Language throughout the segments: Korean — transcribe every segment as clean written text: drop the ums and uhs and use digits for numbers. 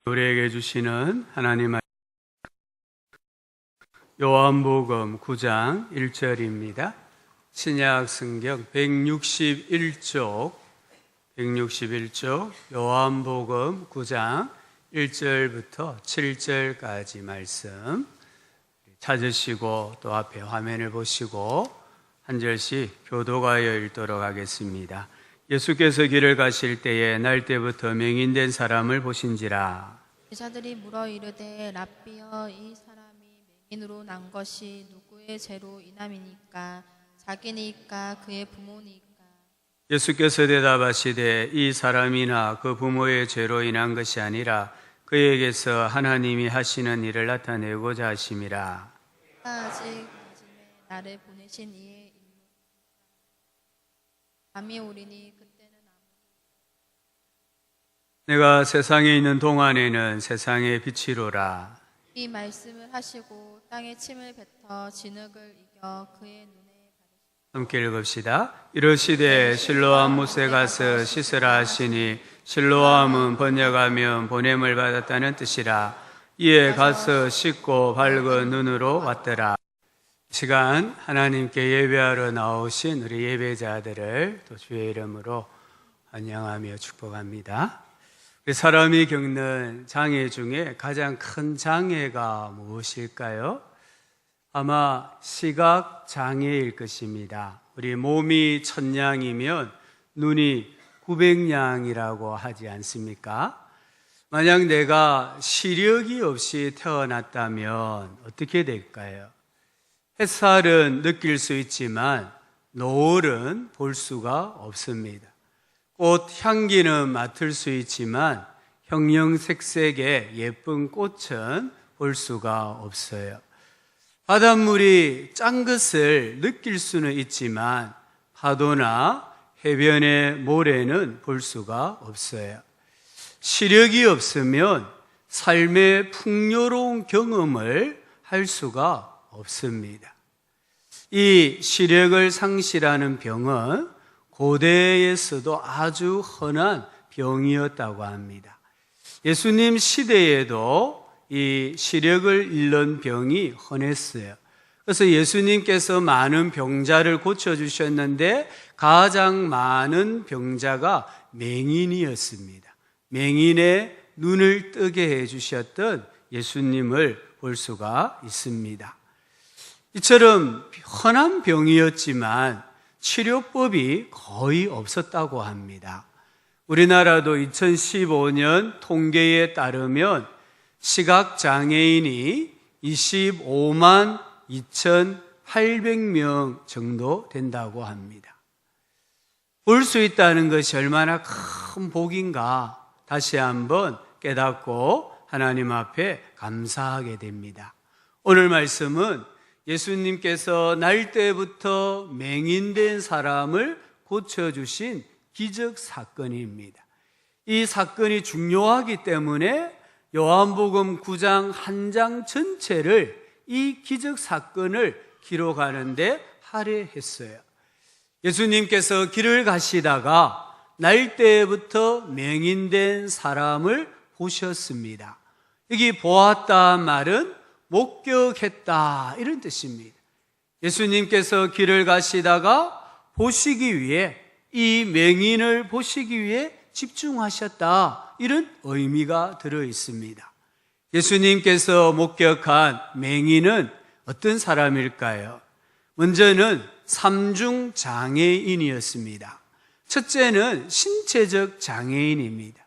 우리에게 주시는 하나님 말씀 요한복음 9장 1절입니다. 신약 성경 161쪽 요한복음 9장 1절부터 7절까지 말씀 찾으시고 또 앞에 화면을 보시고 한 절씩 교독하여 읽도록 하겠습니다. 예수께서 길을 가실 때에 날 때부터 맹인된 사람을 보신지라. 제자들이 물어 이르되 랍비여, 이 사람이 맹인으로 난 것이 누구의 죄로 인함이니까? 자기니까 그의 부모니까? 예수께서 대답하시되 이 사람이나 그 부모의 죄로 인한 것이 아니라 그에게서 하나님이 하시는 일을 나타내고자 하심이라. 아직 낮음에 나를 보내신 이의 임무 밤이 오리니 그때는 내가 세상에 있는 동안에는 세상의 빛이로라. 이 말씀을 하시고 땅에 침을 뱉어 진흙을 이겨 그의 눈에 함께 읽읍시다. 이르시되 실로암 못에 가서 씻으라 하시니 실로암은 번역하면 보냄을 받았다는 뜻이라. 이에 가서 씻고 밝은 눈으로 왔더라. 시간 하나님께 예배하러 나오신 우리 예배자들을 또 주의 이름으로 환영하며 축복합니다. 우리 사람이 겪는 장애 중에 가장 큰 장애가 무엇일까요? 아마 시각 장애일 것입니다. 우리 몸이 1000냥이면 눈이 900냥이라고 하지 않습니까? 만약 내가 시력이 없이 태어났다면 어떻게 될까요? 햇살은 느낄 수 있지만 노을은 볼 수가 없습니다. 꽃 향기는 맡을 수 있지만 형형색색의 예쁜 꽃은 볼 수가 없어요. 바닷물이 짠 것을 느낄 수는 있지만 파도나 해변의 모래는 볼 수가 없어요. 시력이 없으면 삶의 풍요로운 경험을 할 수가 없습니다. 이 시력을 상실하는 병은 고대에서도 아주 흔한 병이었다고 합니다. 예수님 시대에도 이 시력을 잃는 병이 흔했어요. 그래서 예수님께서 많은 병자를 고쳐주셨는데 가장 많은 병자가 맹인이었습니다. 맹인의 눈을 뜨게 해주셨던 예수님을 볼 수가 있습니다. 이처럼 흔한 병이었지만 치료법이 거의 없었다고 합니다. 우리나라도 2015년 통계에 따르면 시각장애인이 25만 2,800명 정도 된다고 합니다. 볼 수 있다는 것이 얼마나 큰 복인가 다시 한번 깨닫고 하나님 앞에 감사하게 됩니다. 오늘 말씀은 예수님께서 날 때부터 맹인된 사람을 고쳐주신 기적 사건입니다. 이 사건이 중요하기 때문에 요한복음 9장 한 장 전체를 이 기적 사건을 기록하는데 할애했어요. 예수님께서 길을 가시다가 날 때부터 맹인된 사람을 보셨습니다. 여기 보았다 말은 목격했다 이런 뜻입니다. 예수님께서 길을 가시다가 보시기 위해 이 맹인을 보시기 위해 집중하셨다 이런 의미가 들어 있습니다. 예수님께서 목격한 맹인은 어떤 사람일까요? 먼저는 3중 장애인이었습니다. 첫째는 신체적 장애인입니다.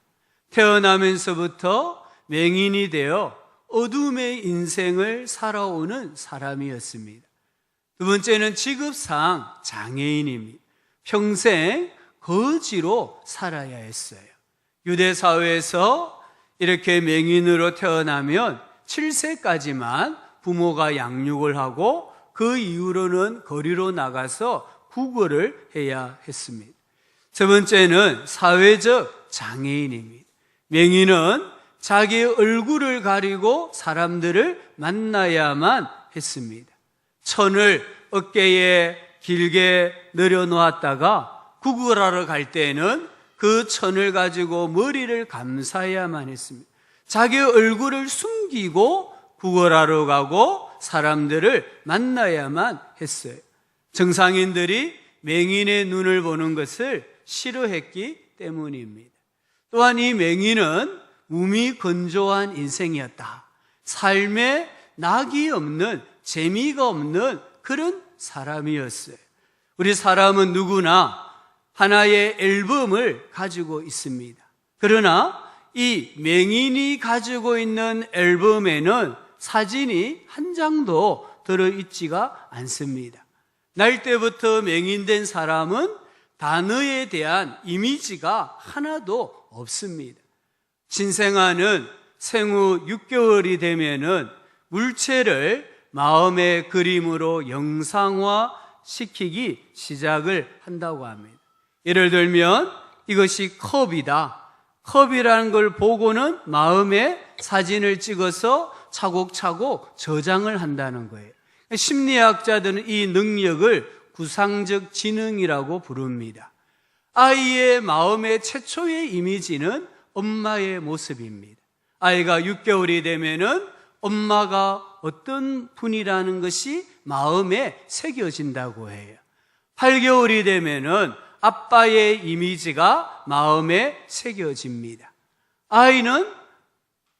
태어나면서부터 맹인이 되어 어둠의 인생을 살아오는 사람이었습니다. 두 번째는 직업상 장애인입니다. 평생 거지로 살아야 했어요. 유대 사회에서 이렇게 맹인으로 태어나면 7세까지만 부모가 양육을 하고 그 이후로는 거리로 나가서 구걸을 해야 했습니다. 세 번째는 사회적 장애인입니다. 맹인은 자기 얼굴을 가리고 사람들을 만나야만 했습니다. 천을 어깨에 길게 내려놓았다가 구걸하러 갈 때는 그 천을 가지고 머리를 감싸야만 했습니다. 자기 얼굴을 숨기고 구걸하러 가고 사람들을 만나야만 했어요. 정상인들이 맹인의 눈을 보는 것을 싫어했기 때문입니다. 또한 이 맹인은 몸이 건조한 인생이었다. 삶에 낙이 없는, 재미가 없는 그런 사람이었어요. 우리 사람은 누구나 하나의 앨범을 가지고 있습니다. 그러나 이 맹인이 가지고 있는 앨범에는 사진이 한 장도 들어있지가 않습니다. 날 때부터 맹인된 사람은 단어에 대한 이미지가 하나도 없습니다. 신생아는 생후 6개월이 되면은 물체를 마음의 그림으로 영상화 시키기 시작을 한다고 합니다. 예를 들면 이것이 컵이다. 컵이라는 걸 보고는 마음에 사진을 찍어서 차곡차곡 저장을 한다는 거예요. 심리학자들은 이 능력을 구상적 지능이라고 부릅니다. 아이의 마음의 최초의 이미지는 엄마의 모습입니다. 아이가 6개월이 되면은 엄마가 어떤 분이라는 것이 마음에 새겨진다고 해요. 8개월이 되면은 아빠의 이미지가 마음에 새겨집니다. 아이는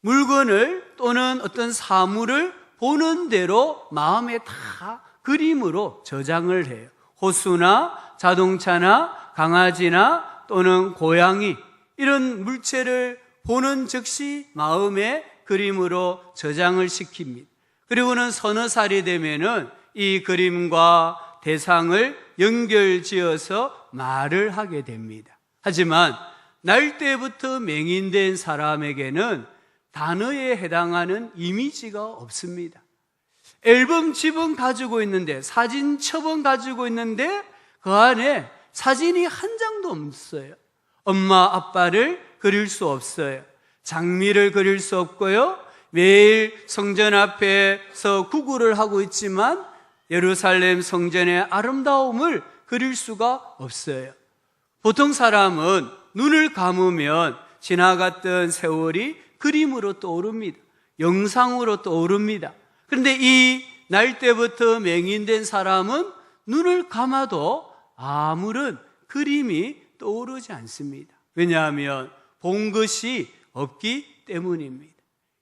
물건을 또는 어떤 사물을 보는 대로 마음에 다 그림으로 저장을 해요. 호수나 자동차나 강아지나 또는 고양이, 이런 물체를 보는 즉시 마음의 그림으로 저장을 시킵니다. 그리고는 서너 살이 되면은 이 그림과 대상을 연결지어서 말을 하게 됩니다. 하지만 날 때부터 맹인된 사람에게는 단어에 해당하는 이미지가 없습니다. 앨범집은 가지고 있는데, 사진첩은 가지고 있는데 그 안에 사진이 한 장도 없어요. 엄마 아빠를 그릴 수 없어요. 장미를 그릴 수 없고요. 매일 성전 앞에서 구걸을 하고 있지만 예루살렘 성전의 아름다움을 그릴 수가 없어요. 보통 사람은 눈을 감으면 지나갔던 세월이 그림으로 떠오릅니다. 영상으로 떠오릅니다. 그런데 이 날 때부터 맹인된 사람은 눈을 감아도 아무런 그림이 떠오르지 않습니다. 왜냐하면 본 것이 없기 때문입니다.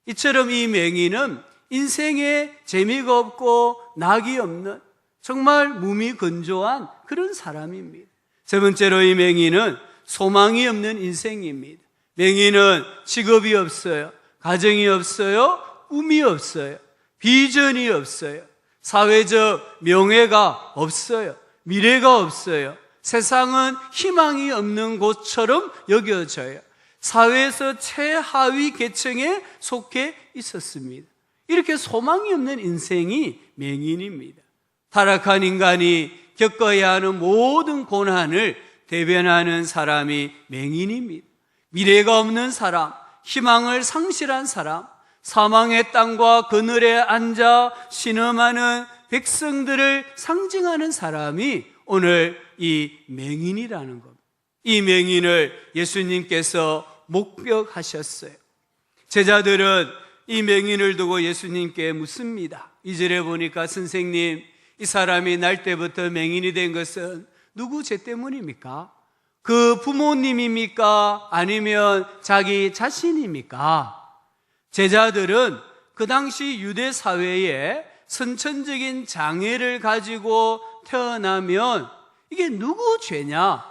이처럼 이 맹인은 인생에 재미가 없고 낙이 없는 정말 몸이 건조한 그런 사람입니다. 세 번째로 이 맹인은 소망이 없는 인생입니다. 맹인은 직업이 없어요. 가정이 없어요. 꿈이 없어요. 비전이 없어요. 사회적 명예가 없어요. 미래가 없어요. 세상은 희망이 없는 곳처럼 여겨져요. 사회에서 최하위 계층에 속해 있었습니다. 이렇게 소망이 없는 인생이 맹인입니다. 타락한 인간이 겪어야 하는 모든 고난을 대변하는 사람이 맹인입니다. 미래가 없는 사람, 희망을 상실한 사람, 사망의 땅과 그늘에 앉아 신음하는 백성들을 상징하는 사람이 오늘 이 맹인이라는 겁니다. 이 맹인을 예수님께서 목격하셨어요. 제자들은 이 맹인을 두고 예수님께 묻습니다. 2절에 보니까 선생님, 이 사람이 날 때부터 맹인이 된 것은 누구 죄 때문입니까? 그 부모님입니까? 아니면 자기 자신입니까? 제자들은 그 당시 유대 사회에 선천적인 장애를 가지고 태어나면 이게 누구 죄냐?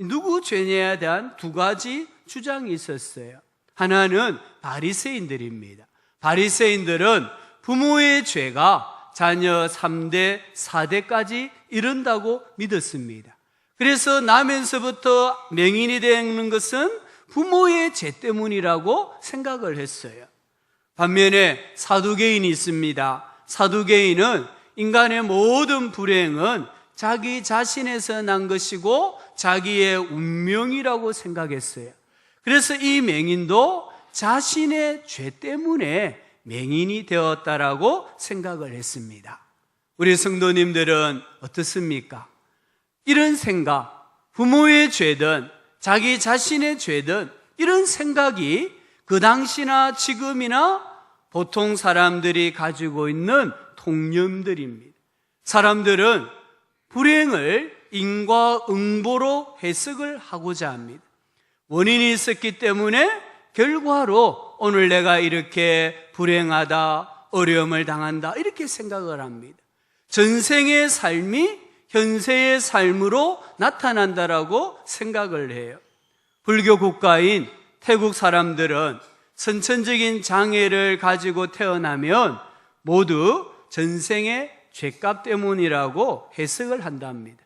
누구 죄냐에 대한 두 가지 주장이 있었어요. 하나는 바리새인들입니다. 바리새인들은 부모의 죄가 자녀 3대, 4대까지 이른다고 믿었습니다. 그래서 나면서부터 맹인이 되는 것은 부모의 죄 때문이라고 생각을 했어요. 반면에 사두개인이 있습니다. 사두개인은 인간의 모든 불행은 자기 자신에서 난 것이고 자기의 운명이라고 생각했어요. 그래서 이 맹인도 자신의 죄 때문에 맹인이 되었다라고 생각을 했습니다. 우리 성도님들은 어떻습니까? 이런 생각, 부모의 죄든 자기 자신의 죄든 이런 생각이 그 당시나 지금이나 보통 사람들이 가지고 있는 통념들입니다. 사람들은 불행을 인과응보로 해석을 하고자 합니다. 원인이 있었기 때문에 결과로 오늘 내가 이렇게 불행하다, 어려움을 당한다 이렇게 생각을 합니다. 전생의 삶이 현세의 삶으로 나타난다라고 생각을 해요. 불교 국가인 태국 사람들은 선천적인 장애를 가지고 태어나면 모두 전생의 죄값 때문이라고 해석을 한답니다.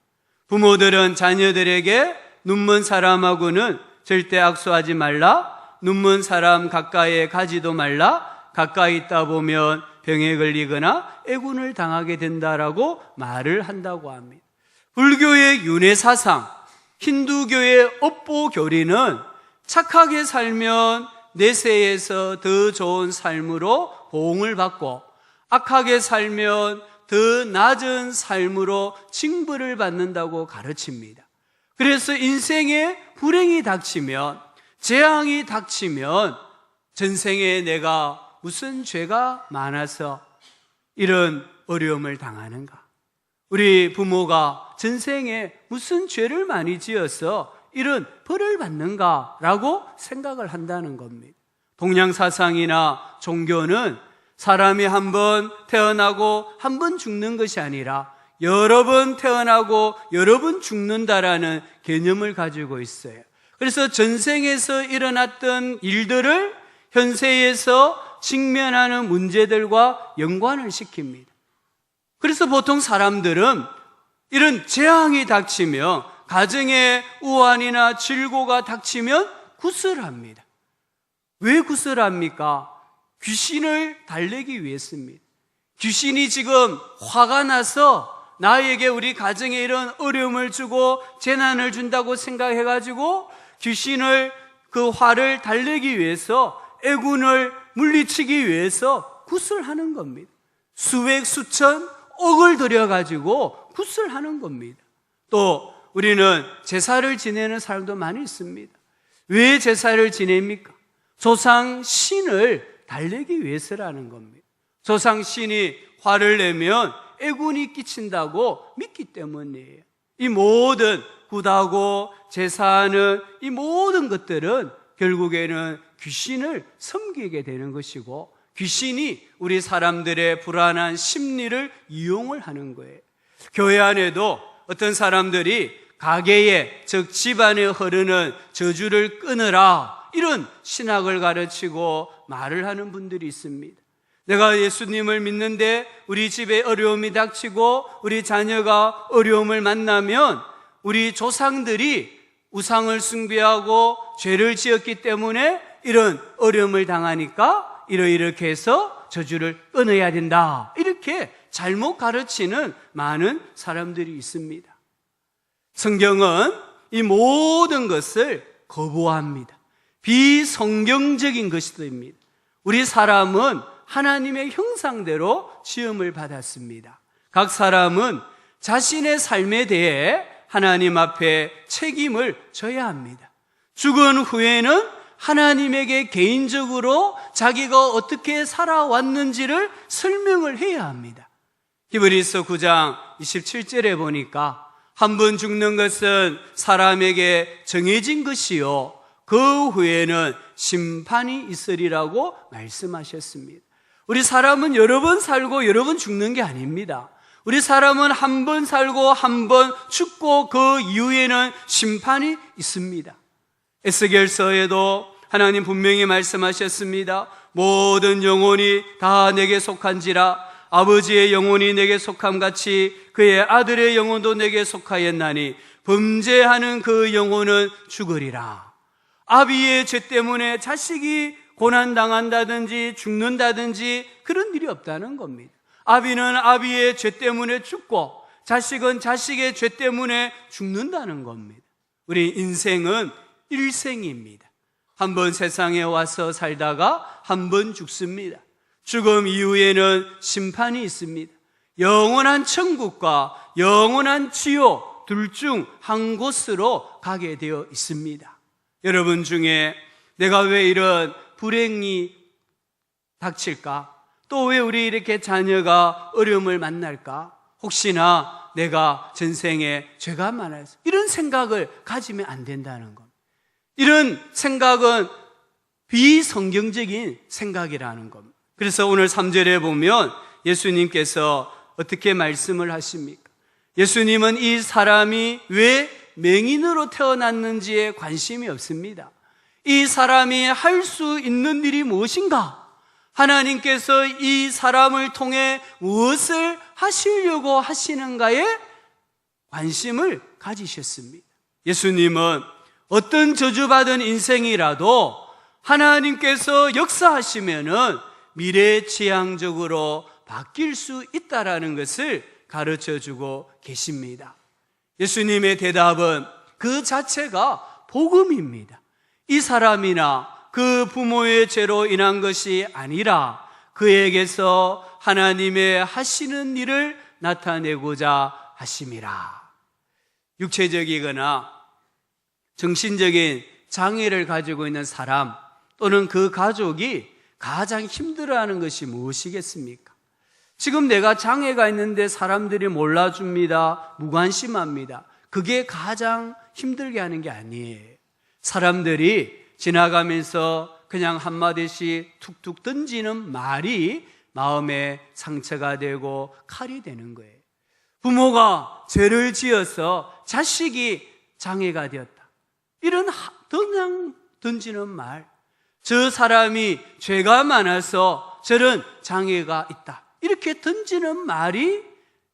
부모들은 자녀들에게 눈먼 사람하고는 절대 악수하지 말라, 눈먼 사람 가까이에 가지도 말라, 가까이 있다 보면 병에 걸리거나 애군을 당하게 된다라고 말을 한다고 합니다. 불교의 윤회사상, 힌두교의 업보교리는 착하게 살면 내세에서 더 좋은 삶으로 보응을 받고 악하게 살면 더 낮은 삶으로 징벌을 받는다고 가르칩니다. 그래서 인생에 불행이 닥치면, 재앙이 닥치면 전생에 내가 무슨 죄가 많아서 이런 어려움을 당하는가? 우리 부모가 전생에 무슨 죄를 많이 지어서 이런 벌을 받는가라고 생각을 한다는 겁니다. 동양사상이나 종교는 사람이 한 번 태어나고 한 번 죽는 것이 아니라 여러 번 태어나고 여러 번 죽는다라는 개념을 가지고 있어요. 그래서 전생에서 일어났던 일들을 현세에서 직면하는 문제들과 연관을 시킵니다. 그래서 보통 사람들은 이런 재앙이 닥치며 가정에 우환이나 질고가 닥치면 구슬합니다. 왜 구슬합니까? 귀신을 달래기 위해서입니다. 귀신이 지금 화가 나서 나에게 우리 가정에 이런 어려움을 주고 재난을 준다고 생각해가지고 귀신을 그 화를 달래기 위해서 애군을 물리치기 위해서 구슬하는 겁니다. 수백 수천 억을 들여가지고 구슬하는 겁니다. 또 우리는 제사를 지내는 사람도 많이 있습니다. 왜 제사를 지냅니까? 조상 신을 달래기 위해서라는 겁니다. 조상 신이 화를 내면 애군이 끼친다고 믿기 때문이에요. 이 모든 굿하고 제사하는 이 모든 것들은 결국에는 귀신을 섬기게 되는 것이고 귀신이 우리 사람들의 불안한 심리를 이용을 하는 거예요. 교회 안에도 어떤 사람들이 가게에, 즉 집안에 흐르는 저주를 끊으라 이런 신학을 가르치고 말을 하는 분들이 있습니다. 내가 예수님을 믿는데 우리 집에 어려움이 닥치고 우리 자녀가 어려움을 만나면 우리 조상들이 우상을 숭배하고 죄를 지었기 때문에 이런 어려움을 당하니까 이렇게 해서 저주를 끊어야 된다. 이렇게 잘못 가르치는 많은 사람들이 있습니다. 성경은 이 모든 것을 거부합니다. 비성경적인 것입니다. 우리 사람은 하나님의 형상대로 지음을 받았습니다. 각 사람은 자신의 삶에 대해 하나님 앞에 책임을 져야 합니다. 죽은 후에는 하나님에게 개인적으로 자기가 어떻게 살아왔는지를 설명을 해야 합니다. 히브리서 9장 27절에 보니까 한 번 죽는 것은 사람에게 정해진 것이요 그 후에는 심판이 있으리라고 말씀하셨습니다. 우리 사람은 여러 번 살고 여러 번 죽는 게 아닙니다. 우리 사람은 한 번 살고 한 번 죽고 그 이후에는 심판이 있습니다. 에스겔서에도 하나님 분명히 말씀하셨습니다. 모든 영혼이 다 내게 속한지라 아버지의 영혼이 내게 속함같이 그의 아들의 영혼도 내게 속하였나니 범죄하는 그 영혼은 죽으리라. 아비의 죄 때문에 자식이 고난당한다든지 죽는다든지 그런 일이 없다는 겁니다. 아비는 아비의 죄 때문에 죽고 자식은 자식의 죄 때문에 죽는다는 겁니다. 우리 인생은 일생입니다. 한 번 세상에 와서 살다가 한 번 죽습니다. 죽음 이후에는 심판이 있습니다. 영원한 천국과 영원한 지옥 둘 중 한 곳으로 가게 되어 있습니다. 여러분 중에 내가 왜 이런 불행이 닥칠까? 또 왜 우리 이렇게 자녀가 어려움을 만날까? 혹시나 내가 전생에 죄가 많아서 이런 생각을 가지면 안 된다는 것. 이런 생각은 비성경적인 생각이라는 것. 그래서 오늘 3절에 보면 예수님께서 어떻게 말씀을 하십니까? 예수님은 이 사람이 왜 맹인으로 태어났는지에 관심이 없습니다. 이 사람이 할 수 있는 일이 무엇인가? 하나님께서 이 사람을 통해 무엇을 하시려고 하시는가에 관심을 가지셨습니다. 예수님은 어떤 저주받은 인생이라도 하나님께서 역사하시면은 미래지향적으로 바뀔 수 있다라는 것을 가르쳐 주고 계십니다. 예수님의 대답은 그 자체가 복음입니다. 이 사람이나 그 부모의 죄로 인한 것이 아니라 그에게서 하나님의 하시는 일을 나타내고자 하심이라. 육체적이거나 정신적인 장애를 가지고 있는 사람 또는 그 가족이 가장 힘들어하는 것이 무엇이겠습니까? 지금 내가 장애가 있는데 사람들이 몰라줍니다. 무관심합니다. 그게 가장 힘들게 하는 게 아니에요. 사람들이 지나가면서 그냥 한마디씩 툭툭 던지는 말이 마음에 상처가 되고 칼이 되는 거예요. 부모가 죄를 지어서 자식이 장애가 되었다. 이런 그냥 던지는 말. 저 사람이 죄가 많아서 저런 장애가 있다. 이렇게 던지는 말이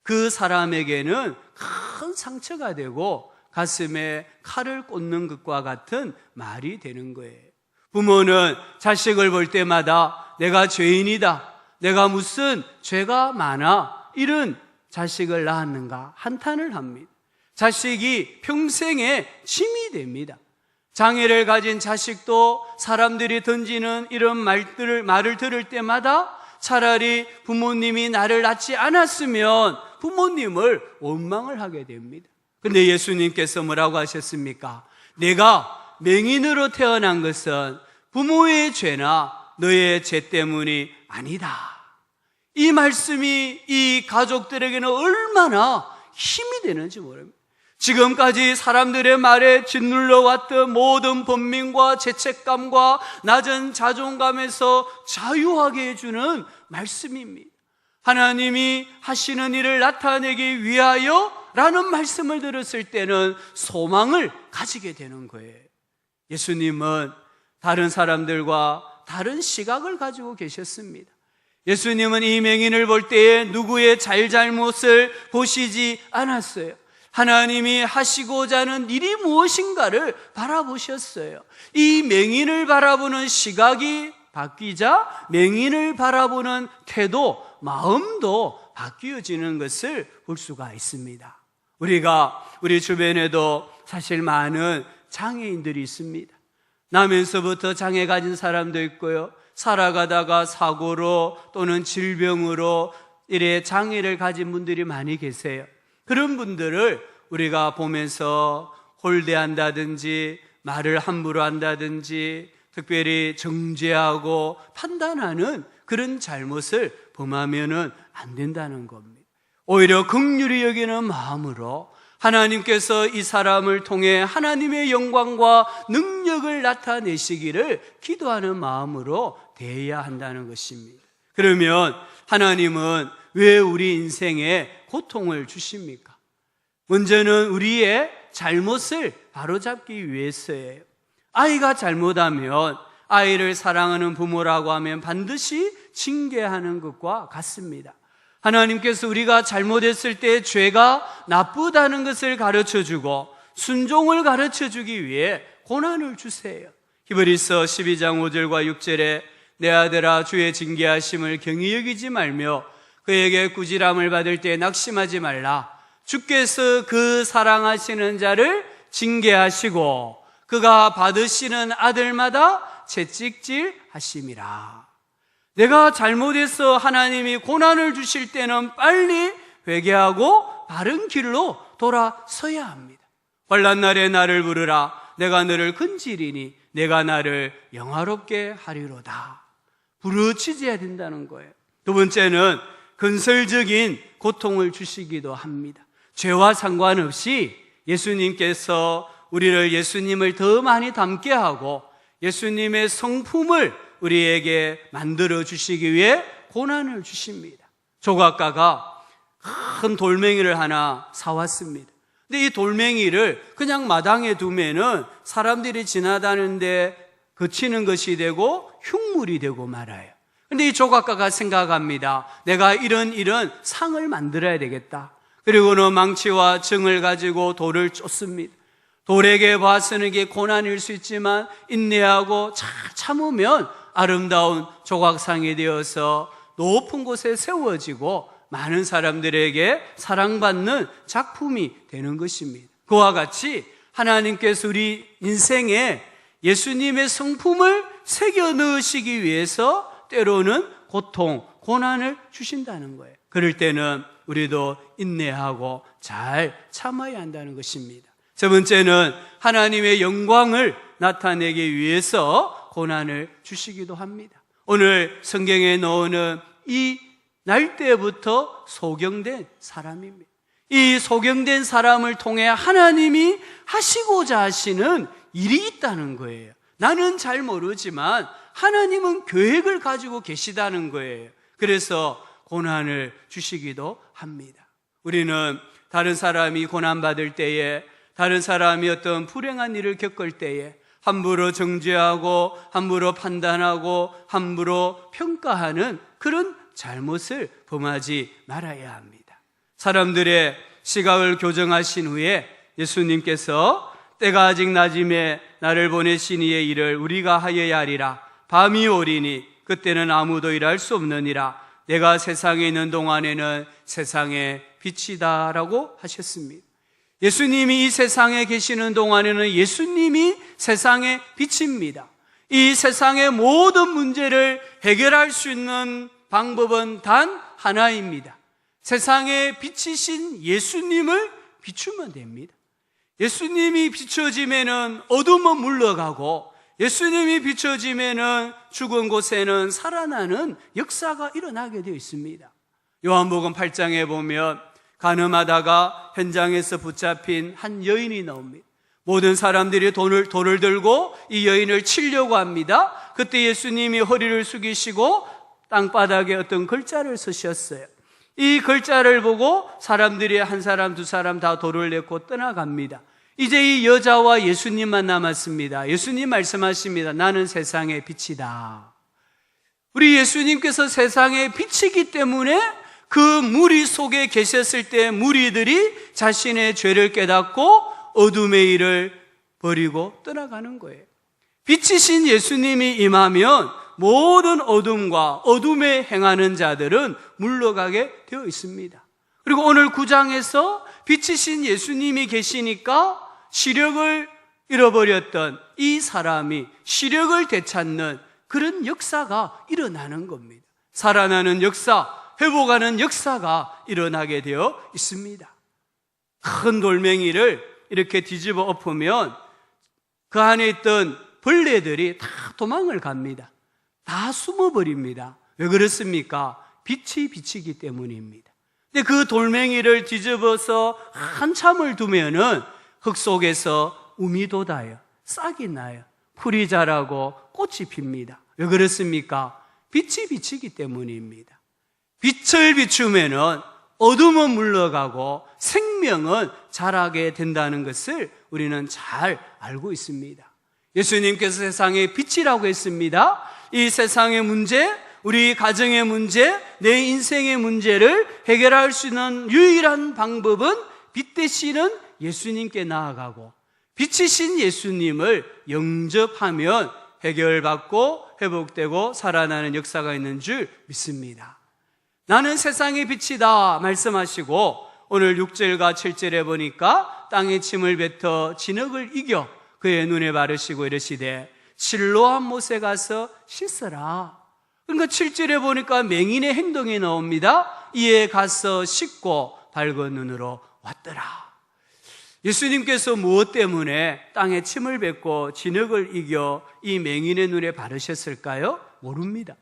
그 사람에게는 큰 상처가 되고 가슴에 칼을 꽂는 것과 같은 말이 되는 거예요. 부모는 자식을 볼 때마다 내가 죄인이다, 내가 무슨 죄가 많아, 이런 자식을 낳았는가 한탄을 합니다. 자식이 평생의 짐이 됩니다. 장애를 가진 자식도 사람들이 던지는 이런 말을 들을 때마다 차라리 부모님이 나를 낳지 않았으면 부모님을 원망을 하게 됩니다. 근데 예수님께서 뭐라고 하셨습니까? 내가 맹인으로 태어난 것은 부모의 죄나 너의 죄 때문이 아니다. 이 말씀이 이 가족들에게는 얼마나 힘이 되는지 모릅니다. 지금까지 사람들의 말에 짓눌러 왔던 모든 번민과 죄책감과 낮은 자존감에서 자유하게 해주는 말씀입니다. 하나님이 하시는 일을 나타내기 위하여 라는 말씀을 들었을 때는 소망을 가지게 되는 거예요. 예수님은 다른 사람들과 다른 시각을 가지고 계셨습니다. 예수님은 이 맹인을 볼 때에 누구의 잘잘못을 보시지 않았어요. 하나님이 하시고자 하는 일이 무엇인가를 바라보셨어요. 이 맹인을 바라보는 시각이 바뀌자 맹인을 바라보는 태도, 마음도 바뀌어지는 것을 볼 수가 있습니다. 우리 주변에도 사실 많은 장애인들이 있습니다. 나면서부터 장애 가진 사람도 있고요. 살아가다가 사고로 또는 질병으로 이래 장애를 가진 분들이 많이 계세요. 그런 분들을 우리가 보면서 홀대한다든지 말을 함부로 한다든지 특별히 정죄하고 판단하는 그런 잘못을 범하면은 안 된다는 겁니다. 오히려 긍휼히 여기는 마음으로 하나님께서 이 사람을 통해 하나님의 영광과 능력을 나타내시기를 기도하는 마음으로 대해야 한다는 것입니다. 그러면 하나님은 왜 우리 인생에 고통을 주십니까? 먼저는 우리의 잘못을 바로잡기 위해서예요. 아이가 잘못하면 아이를 사랑하는 부모라고 하면 반드시 징계하는 것과 같습니다. 하나님께서 우리가 잘못했을 때 죄가 나쁘다는 것을 가르쳐주고 순종을 가르쳐주기 위해 고난을 주세요. 히브리서 12장 5절과 6절에 내 아들아 주의 징계하심을 경히 여기지 말며 그에게 꾸지람을 받을 때 낙심하지 말라. 주께서 그 사랑하시는 자를 징계하시고 그가 받으시는 아들마다 채찍질 하심이라. 내가 잘못해서 하나님이 고난을 주실 때는 빨리 회개하고 바른 길로 돌아서야 합니다. 환난 날에 나를 부르라. 내가 너를 건지리니 내가 나를 영화롭게 하리로다. 부르짖어야 된다는 거예요. 두 번째는 건설적인 고통을 주시기도 합니다. 죄와 상관없이 예수님께서 우리를 예수님을 더 많이 닮게 하고 예수님의 성품을 우리에게 만들어 주시기 위해 고난을 주십니다. 조각가가 큰 돌멩이를 하나 사왔습니다. 근데 이 돌멩이를 그냥 마당에 두면은 사람들이 지나다니는데 그치는 것이 되고 흉물이 되고 말아요. 근데 이 조각가가 생각합니다. 내가 이런 상을 만들어야 되겠다. 그리고는 망치와 증을 가지고 돌을 쫓습니다. 돌에게 봐서는 이게 고난일 수 있지만 인내하고 잘 참으면 아름다운 조각상이 되어서 높은 곳에 세워지고 많은 사람들에게 사랑받는 작품이 되는 것입니다. 그와 같이 하나님께서 우리 인생에 예수님의 성품을 새겨 넣으시기 위해서 때로는 고통, 고난을 주신다는 거예요. 그럴 때는 우리도 인내하고 잘 참아야 한다는 것입니다. 세 번째는 하나님의 영광을 나타내기 위해서 고난을 주시기도 합니다. 오늘 성경에 나오는 이 날때부터 소경된 사람입니다. 이 소경된 사람을 통해 하나님이 하시고자 하시는 일이 있다는 거예요. 나는 잘 모르지만 하나님은 계획을 가지고 계시다는 거예요. 그래서 고난을 주시기도 합니다. 우리는 다른 사람이 고난받을 때에, 다른 사람이 어떤 불행한 일을 겪을 때에 함부로 정죄하고 함부로 판단하고 함부로 평가하는 그런 잘못을 범하지 말아야 합니다. 사람들의 시각을 교정하신 후에 예수님께서 때가 아직 낮음에 나를 보내신 이의 일을 우리가 하여야 하리라. 밤이 오리니 그때는 아무도 일할 수 없느니라. 내가 세상에 있는 동안에는 세상의 빛이다 라고 하셨습니다. 예수님이 이 세상에 계시는 동안에는 예수님이 세상의 빛입니다. 이 세상의 모든 문제를 해결할 수 있는 방법은 단 하나입니다. 세상에 비치신 예수님을 비추면 됩니다. 예수님이 비춰지면은 어둠은 물러가고 예수님이 비춰지면은 죽은 곳에는 살아나는 역사가 일어나게 되어 있습니다. 요한복음 8장에 보면 간음하다가 현장에서 붙잡힌 한 여인이 나옵니다. 모든 사람들이 돌을 들고 이 여인을 치려고 합니다. 그때 예수님이 허리를 숙이시고 땅바닥에 어떤 글자를 쓰셨어요. 이 글자를 보고 사람들이 한 사람 두 사람 다 돌을 내고 떠나갑니다. 이제 이 여자와 예수님만 남았습니다. 예수님 말씀하십니다. 나는 세상의 빛이다. 우리 예수님께서 세상의 빛이기 때문에 그 무리 속에 계셨을 때 무리들이 자신의 죄를 깨닫고 어둠의 일을 버리고 떠나가는 거예요. 빛이신 예수님이 임하면 모든 어둠과 어둠에 행하는 자들은 물러가게 되어 있습니다. 그리고 오늘 9장에서 빛이신 예수님이 계시니까 시력을 잃어버렸던 이 사람이 시력을 되찾는 그런 역사가 일어나는 겁니다. 살아나는 역사, 회복하는 역사가 일어나게 되어 있습니다. 큰 돌멩이를 이렇게 뒤집어 엎으면 그 안에 있던 벌레들이 다 도망을 갑니다. 다 숨어버립니다. 왜 그렇습니까? 빛이 비치기 때문입니다. 근데 그 돌멩이를 뒤집어서 한참을 두면은 흙 속에서 우미 돋아요. 싹이 나요. 풀이 자라고 꽃이 핍니다. 왜 그렇습니까? 빛이 비치기 때문입니다. 빛을 비추면은 어둠은 물러가고 생명은 자라게 된다는 것을 우리는 잘 알고 있습니다. 예수님께서 세상의 빛이라고 했습니다. 이 세상의 문제, 우리 가정의 문제, 내 인생의 문제를 해결할 수 있는 유일한 방법은 빛 되시는 예수님께 나아가고 빛이신 예수님을 영접하면 해결받고 회복되고 살아나는 역사가 있는 줄 믿습니다. 나는 세상의 빛이다 말씀하시고 오늘 6절과 7절에 보니까 땅에 침을 뱉어 진흙을 이겨 그의 눈에 바르시고 이르시되 실로암 못에 가서 씻어라. 그러니까 7절에 보니까 맹인의 행동이 나옵니다. 이에 가서 씻고 밝은 눈으로 왔더라. 예수님께서 무엇 때문에 땅에 침을 뱉고 진흙을 이겨 이 맹인의 눈에 바르셨을까요? 모릅니다.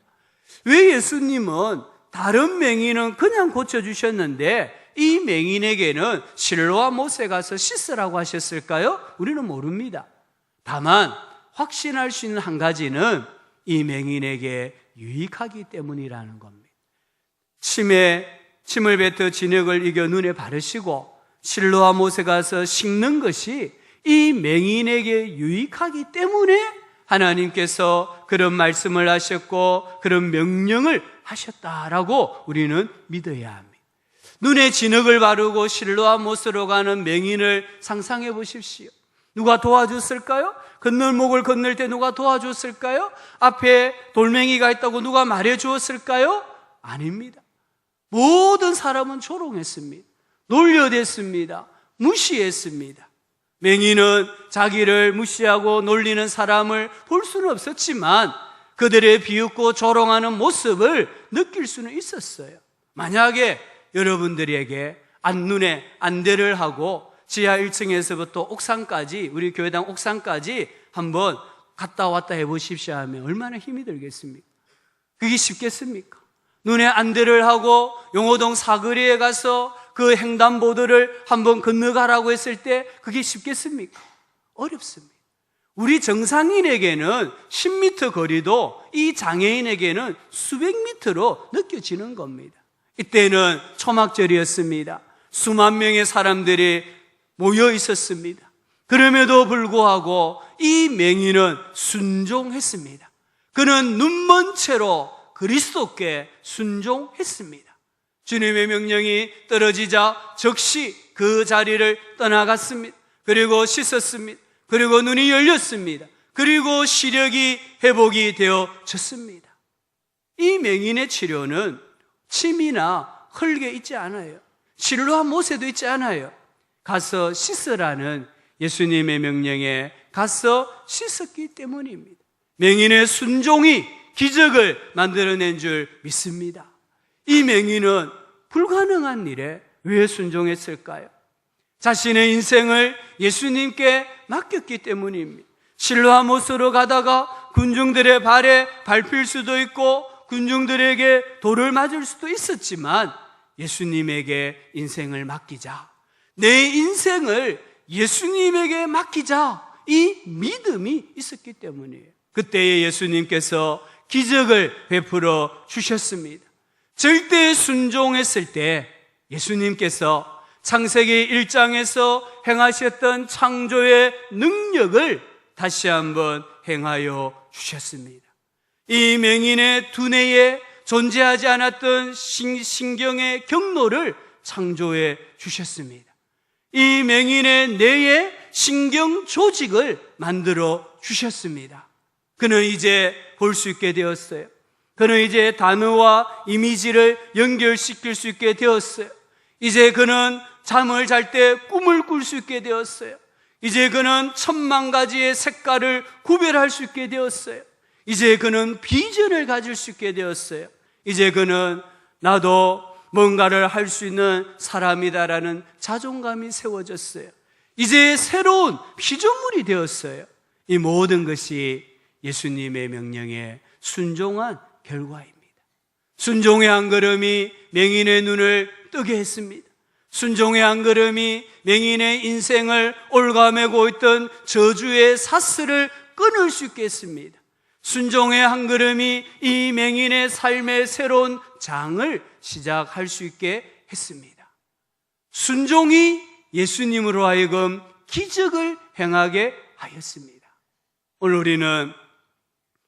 왜 예수님은 다른 맹인은 그냥 고쳐주셨는데 이 맹인에게는 실로와 못에 가서 씻으라고 하셨을까요? 우리는 모릅니다. 다만 확신할 수 있는 한 가지는 이 맹인에게 유익하기 때문이라는 겁니다. 침을 뱉어 진흙을 이겨 눈에 바르시고 실로와 못에 가서 씻는 것이 이 맹인에게 유익하기 때문에 하나님께서 그런 말씀을 하셨고 그런 명령을 하셨다라고 우리는 믿어야 합니다. 눈에 진흙을 바르고 실로와 못으로 가는 맹인을 상상해 보십시오. 누가 도와줬을까요? 건널목을 건널 때 누가 도와줬을까요? 앞에 돌멩이가 있다고 누가 말해 주었을까요? 아닙니다. 모든 사람은 조롱했습니다. 놀려댔습니다. 무시했습니다. 맹인은 자기를 무시하고 놀리는 사람을 볼 수는 없었지만 그들의 비웃고 조롱하는 모습을 느낄 수는 있었어요. 만약에 여러분들에게 눈에 안대를 하고 지하 1층에서부터 옥상까지, 우리 교회당 옥상까지 한번 갔다 왔다 해보십시오 하면 얼마나 힘이 들겠습니까? 그게 쉽겠습니까? 눈에 안대를 하고 용호동 사거리에 가서 그 횡단보도를 한번 건너가라고 했을 때 그게 쉽겠습니까? 어렵습니다. 우리 정상인에게는 10m 거리도 이 장애인에게는 수백 미터로 느껴지는 겁니다. 이때는 초막절이었습니다. 수만 명의 사람들이 모여 있었습니다. 그럼에도 불구하고 이 맹인은 순종했습니다. 그는 눈먼 채로 그리스도께 순종했습니다. 주님의 명령이 떨어지자 즉시 그 자리를 떠나갔습니다. 그리고 씻었습니다. 그리고 눈이 열렸습니다. 그리고 시력이 회복이 되어졌습니다. 이 맹인의 치료는 침이나 흙에 있지 않아요. 실로와 못에도 있지 않아요. 가서 씻으라는 예수님의 명령에 가서 씻었기 때문입니다. 맹인의 순종이 기적을 만들어낸 줄 믿습니다. 이 맹인은 불가능한 일에 왜 순종했을까요? 자신의 인생을 예수님께 맡겼기 때문입니다. 실로와 못으로 가다가 군중들의 발에 밟힐 수도 있고 군중들에게 돌을 맞을 수도 있었지만 예수님에게 인생을 맡기자, 내 인생을 예수님에게 맡기자, 이 믿음이 있었기 때문이에요. 그때에 예수님께서 기적을 베풀어 주셨습니다. 절대 순종했을 때 예수님께서 창세기 1장에서 행하셨던 창조의 능력을 다시 한번 행하여 주셨습니다. 이 맹인의 두뇌에 존재하지 않았던 신경의 경로를 창조해 주셨습니다. 이 맹인의 뇌에 신경 조직을 만들어 주셨습니다. 그는 이제 볼 수 있게 되었어요. 그는 이제 단어와 이미지를 연결시킬 수 있게 되었어요. 이제 그는 잠을 잘 때 꿈을 꿀 수 있게 되었어요. 이제 그는 1000만 가지의 색깔을 구별할 수 있게 되었어요. 이제 그는 비전을 가질 수 있게 되었어요. 이제 그는 나도 뭔가를 할 수 있는 사람이다라는 자존감이 세워졌어요. 이제 새로운 피조물이 되었어요. 이 모든 것이 예수님의 명령에 순종한 결과입니다. 순종의 한 걸음이 맹인의 눈을 뜨게 했습니다. 순종의 한 걸음이 맹인의 인생을 올가매고 있던 저주의 사슬을 끊을 수 있게 했습니다. 순종의 한 걸음이 이 맹인의 삶의 새로운 장을 시작할 수 있게 했습니다. 순종이 예수님으로 하여금 기적을 행하게 하였습니다. 오늘 우리는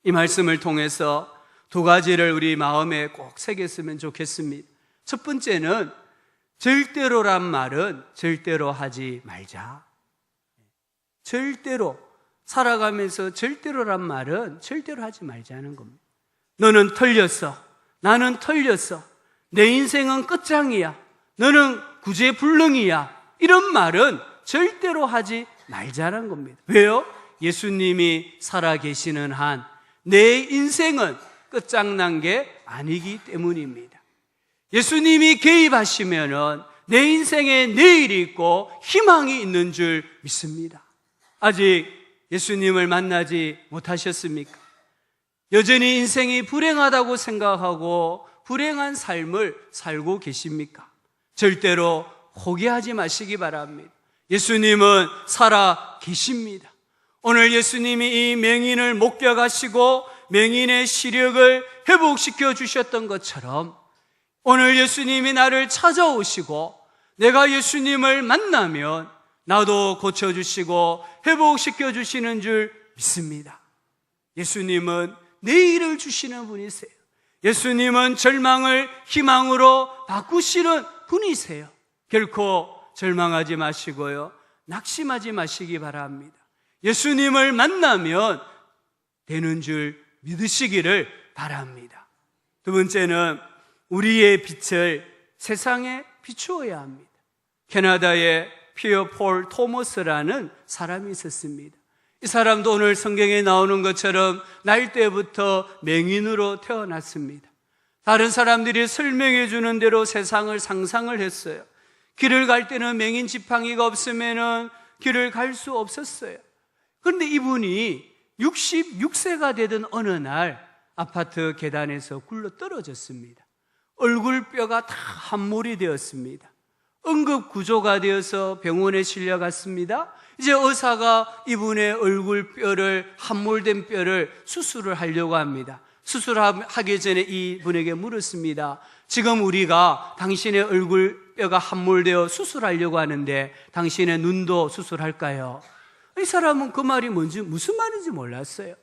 이 말씀을 통해서 두 가지를 우리 마음에 꼭 새겼으면 좋겠습니다. 첫 번째는 절대로란 말은 절대로 하지 말자. 절대로 살아가면서 절대로란 말은 절대로 하지 말자는 겁니다. 너는 털렸어. 나는 털렸어. 내 인생은 끝장이야. 너는 구제불능이야. 이런 말은 절대로 하지 말자는 겁니다. 왜요? 예수님이 살아계시는 한 내 인생은 끝장난 게 아니기 때문입니다. 예수님이 개입하시면은 내 인생에 내일이 있고 희망이 있는 줄 믿습니다. 아직 예수님을 만나지 못하셨습니까? 여전히 인생이 불행하다고 생각하고 불행한 삶을 살고 계십니까? 절대로 포기하지 마시기 바랍니다. 예수님은 살아 계십니다. 오늘 예수님이 이 맹인을 목격하시고 맹인의 시력을 회복시켜 주셨던 것처럼 오늘 예수님이 나를 찾아오시고 내가 예수님을 만나면 나도 고쳐주시고 회복시켜 주시는 줄 믿습니다. 예수님은 내일을 주시는 분이세요. 예수님은 절망을 희망으로 바꾸시는 분이세요. 결코 절망하지 마시고요, 낙심하지 마시기 바랍니다. 예수님을 만나면 되는 줄 믿으시기를 바랍니다. 두 번째는 우리의 빛을 세상에 비추어야 합니다. 캐나다에 피어 폴 토머스라는 사람이 있었습니다. 이 사람도 오늘 성경에 나오는 것처럼 날 때부터 맹인으로 태어났습니다. 다른 사람들이 설명해 주는 대로 세상을 상상을 했어요. 길을 갈 때는 맹인 지팡이가 없으면 길을 갈 수 없었어요. 그런데 이분이 66세가 되던 어느 날 아파트 계단에서 굴러 떨어졌습니다. 얼굴뼈가 다 함몰이 되었습니다. 응급구조가 되어서 병원에 실려갔습니다. 이제 의사가 이분의 얼굴뼈를, 함몰된 뼈를 수술을 하려고 합니다. 수술하기 전에 이분에게 물었습니다. 지금 우리가 당신의 얼굴뼈가 함몰되어 수술하려고 하는데 당신의 눈도 수술할까요? 이 사람은 그 말이 무슨 말인지 몰랐어요.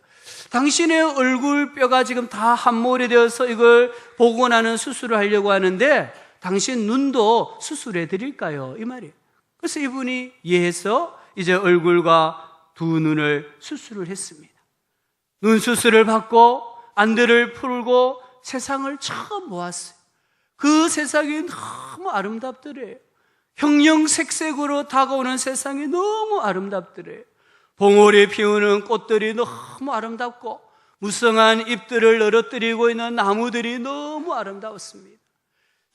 당신의 얼굴뼈가 지금 다 함몰이 되어서 이걸 복원하는 수술을 하려고 하는데 당신 눈도 수술해 드릴까요? 이 말이에요. 그래서 이분이 이해해서 이제 얼굴과 두 눈을 수술을 했습니다. 눈 수술을 받고 안대를 풀고 세상을 처음 보았어요. 그 세상이 너무 아름답더래요. 형형색색으로 다가오는 세상이 너무 아름답더래요. 봉오리 피우는 꽃들이 너무 아름답고 무성한 잎들을 늘어뜨리고 있는 나무들이 너무 아름다웠습니다.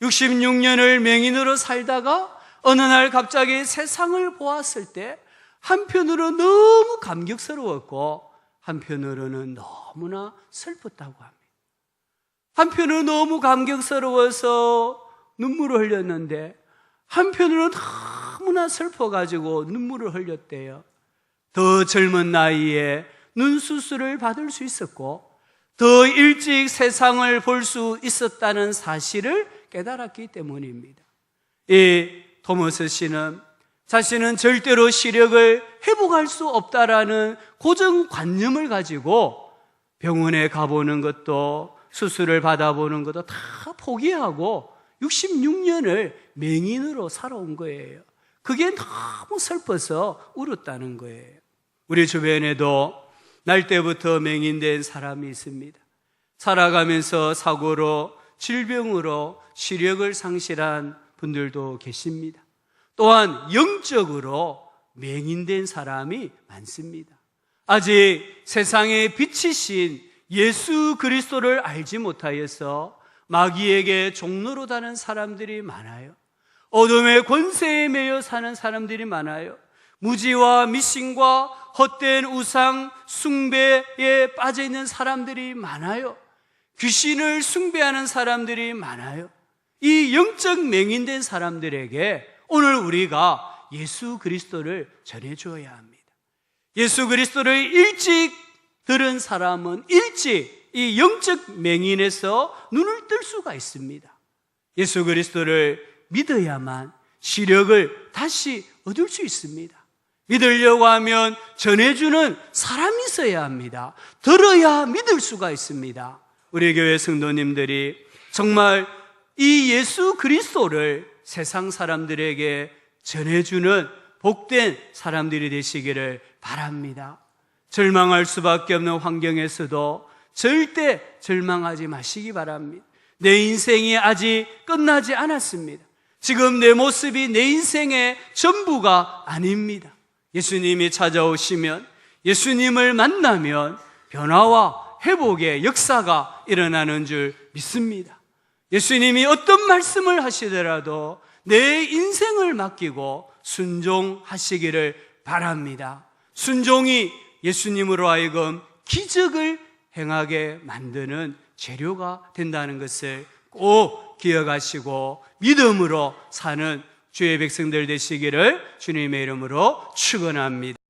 66년을 맹인으로 살다가 어느 날 갑자기 세상을 보았을 때 한편으로 너무 감격스러웠고 한편으로는 너무나 슬펐다고 합니다. 한편으로 너무 감격스러워서 눈물을 흘렸는데 한편으로 너무나 슬퍼가지고 눈물을 흘렸대요. 더 젊은 나이에 눈 수술을 받을 수 있었고 더 일찍 세상을 볼 수 있었다는 사실을 깨달았기 때문입니다. 이 토머스 씨는 자신은 절대로 시력을 회복할 수 없다라는 고정관념을 가지고 병원에 가보는 것도 수술을 받아보는 것도 다 포기하고 66년을 맹인으로 살아온 거예요. 그게 너무 슬퍼서 울었다는 거예요. 우리 주변에도 날 때부터 맹인된 사람이 있습니다. 살아가면서 사고로, 질병으로 시력을 상실한 분들도 계십니다. 또한 영적으로 맹인된 사람이 많습니다. 아직 세상에 빛이신 예수 그리스도를 알지 못하여서 마귀에게 종로로 다는 사람들이 많아요. 어둠의 권세에 매여 사는 사람들이 많아요. 무지와 미신과 헛된 우상 숭배에 빠져 있는 사람들이 많아요. 귀신을 숭배하는 사람들이 많아요. 이 영적 맹인된 사람들에게 오늘 우리가 예수 그리스도를 전해주어야 합니다. 예수 그리스도를 일찍 들은 사람은 일찍 이 영적 맹인에서 눈을 뜰 수가 있습니다. 예수 그리스도를 믿어야만 시력을 다시 얻을 수 있습니다. 믿으려고 하면 전해주는 사람이 있어야 합니다. 들어야 믿을 수가 있습니다. 우리 교회 성도님들이 정말 이 예수 그리스도를 세상 사람들에게 전해주는 복된 사람들이 되시기를 바랍니다. 절망할 수밖에 없는 환경에서도 절대 절망하지 마시기 바랍니다. 내 인생이 아직 끝나지 않았습니다. 지금 내 모습이 내 인생의 전부가 아닙니다. 예수님이 찾아오시면, 예수님을 만나면 변화와 회복의 역사가 일어나는 줄 믿습니다. 예수님이 어떤 말씀을 하시더라도 내 인생을 맡기고 순종하시기를 바랍니다. 순종이 예수님으로 하여금 기적을 행하게 만드는 재료가 된다는 것을 꼭 기억하시고 믿음으로 사는 주의 백성들 되시기를 주님의 이름으로 축원합니다.